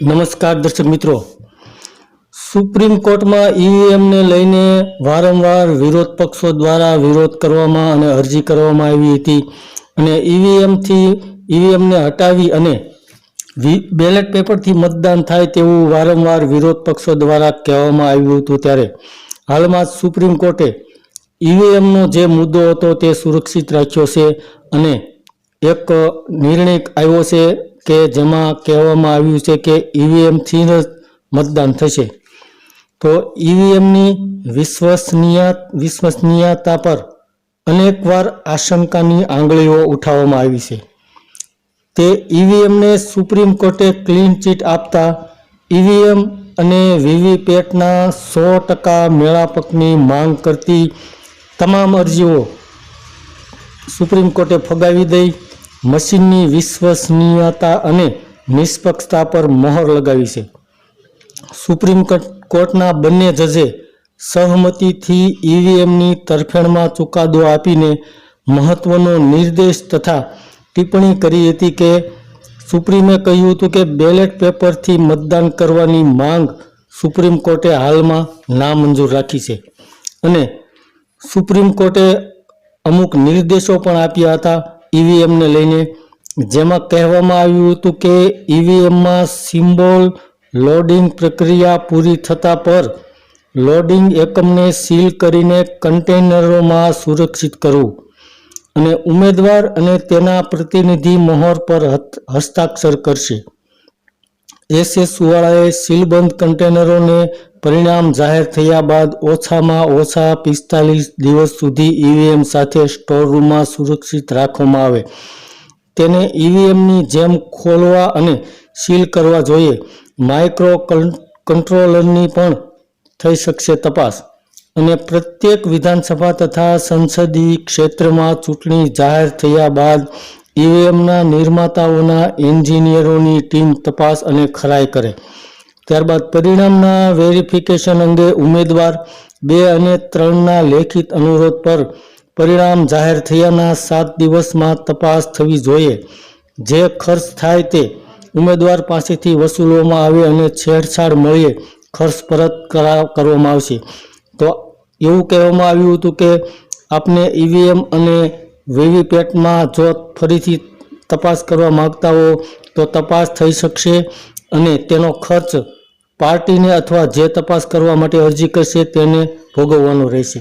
નમસ્કાર દર્શક મિત્રો, સુપ્રીમ કોર્ટમાં ઈવીએમને લઈને વારંવાર વિરોધ પક્ષો દ્વારા વિરોધ કરવામાં અને અરજી કરવામાં આવી હતી અને ઈવીએમને હટાવી અને બેલેટ પેપરથી મતદાન થાય તેવું વારંવાર વિરોધ પક્ષો દ્વારા કહેવામાં આવ્યું હતું। ત્યારે હાલમાં સુપ્રીમ કોર્ટે ઈવીએમનો જે મુદ્દો હતો તે સુરક્ષિત રાખ્યો છે અને એક નિર્ણય આવ્યો છે કે જેમાં કહેવામાં આવ્યું છે કે ઈવીએમથી જ મતદાન થશે। તો ઈવીએમની વિશ્વસનીયતા પર અનેકવાર આશંકાની આંગળીઓ ઉઠાવવામાં આવી છે। તે ઈવીએમને સુપ્રીમ કોર્ટે ક્લીન ચીટ આપતા ઈવીએમ અને વીવીપેટના 100% મેળાપકની માંગ કરતી તમામ અરજીઓ સુપ્રીમ કોર્ટે ફગાવી દઈ મશીનની વિશ્વસનીયતા અને નિષ્પક્ષતા પર મહોર લગાવી છે। સુપ્રીમ કોર્ટના બંને જજે સહમતિથી ઈવીએમની તરફેણમાં ચુકાદો આપીને મહત્વનો નિર્દેશ તથા ટિપ્પણી કરી હતી કે સુપ્રીમે કહ્યું હતું કે બેલેટ પેપરથી મતદાન કરવાની માંગ સુપ્રીમ કોર્ટે હાલમાં નામંજૂર રાખી છે અને સુપ્રીમ કોર્ટે અમુક નિર્દેશો પણ આપ્યા હતા ઈવીએમને લઈને, જેમાં કહેવામાં આવ્યું હતું કે ઈવીએમમાં સિમ્બોલ લોડિંગ પ્રક્રિયા પૂરી થતા પર લોડિંગ એકમને સીલ કરીને કન્ટેનરોમાં સુરક્ષિત કરવું અને ઉમેદવાર અને તેના પ્રતિનિધિ મહોર પર હસ્તાક્ષર કરશે। એસએસવાળાએ સીલબંધ કન્ટેનરોને પરિણામ જાહેર થયા બાદ ઓછામાં ઓછા 45 દિવસ સુધી ઈવીએમ સાથે સ્ટોર રૂમમાં સુરક્ષિત રાખવામાં આવે। તેને ઈવીએમની જેમ ખોલવા અને સીલ કરવા જોઈએ। માઇક્રો કંટ્રોલરની પણ થઈ શકશે તપાસ અને પ્રત્યેક વિધાનસભા તથા સંસદીય ક્ષેત્રમાં ચૂંટણી જાહેર થયા બાદ ઈવીએમના નિર્માતાઓના એન્જિનિયરોની ટીમ તપાસ અને ખરાઈ કરે। ત્યારબાદ પરિણામના વેરિફિકેશન અંગે ઉમેદવાર 2 અને 3ના લેખિત અનુરોધ પર પરિણામ જાહેર થયાના 7 દિવસમાં તપાસ થવી જોઈએ। જે ખર્ચ થાય તે ઉમેદવાર પાસેથી વસૂલવામાં આવે અને છેડછાડ મળીએ ખર્ચ પરત કરવામાં આવશે। તો એવું કહેવામાં આવ્યું હતું કે આપને ઈવીએમ અને વીવીપેટમાં જો ફરીથી તપાસ કરવા માગતા હો તો તપાસ થઈ શકશે અને તેનો ખર્ચ પાર્ટીને અથવા જે તપાસ કરવા માટે અરજી કરશે તેને ભોગવવાનો રહેશે।